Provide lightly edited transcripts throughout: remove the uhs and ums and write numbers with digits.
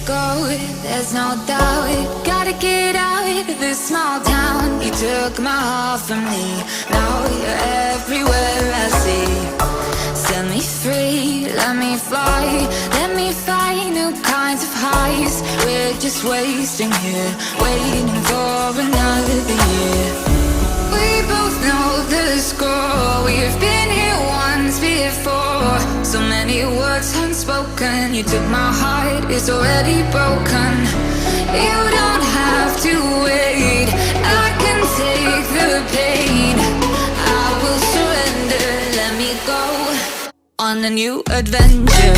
go, there's no doubt. Gotta get out of this small town. You took my heart from me, now you're everywhere I see. Set me free, let me fly, let me find new kinds of highs. We're just wasting here, waiting for another year. We both know the score, we've been here once before. So many words unspoken, you took my heart, it's already broken. You don't have to wait, I can take the pain. I will surrender, let me go on a new adventure.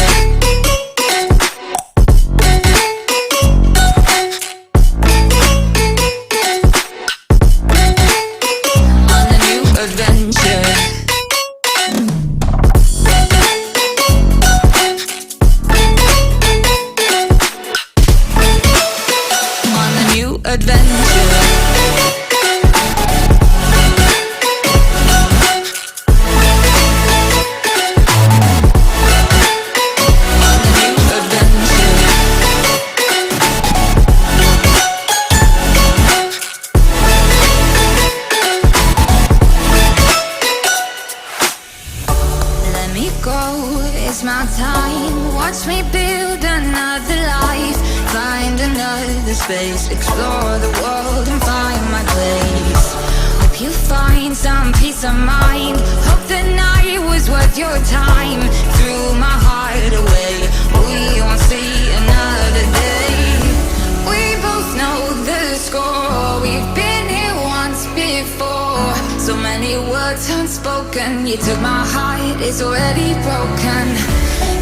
It's my time, watch me build another life. Find another space, explore the world and find my place. Hope you find some peace of mind, hope the night was worth your time. Threw my heart away, we won't see another day. We both know the score, we've been here once before. So many words unspoken, you took my heart, it's already broken.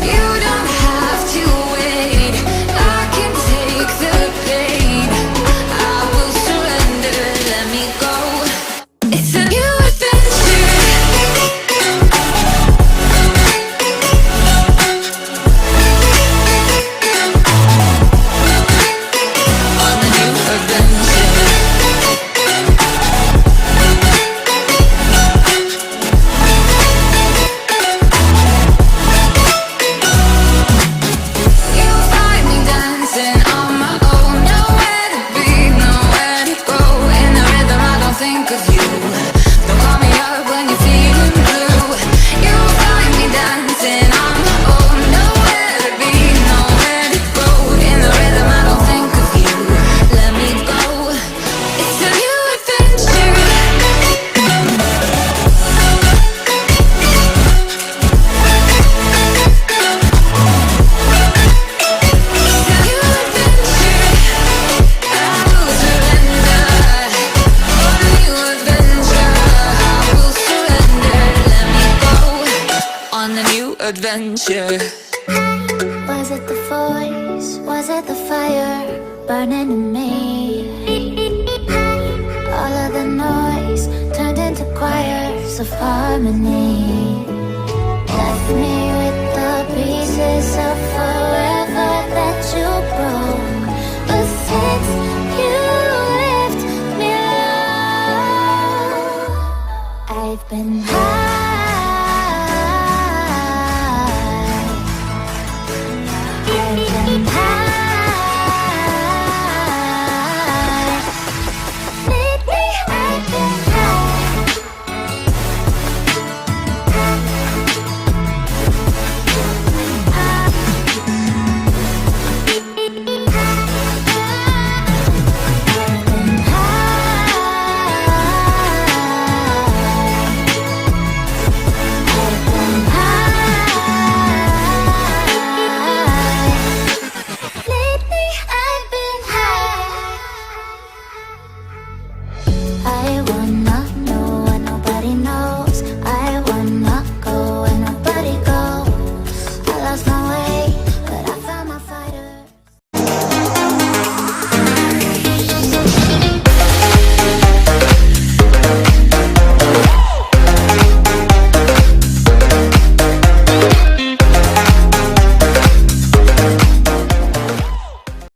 You don't have to wait, I can take the pain. I will surrender, let me go. It's a new adventure. On a new adventure. Adventure. Was it the voice? Was it the fire burning in me? All of the noise turned into choirs of harmony. Left me with the pieces of forever that you broke. But since you left me alone, I've been high. I wanna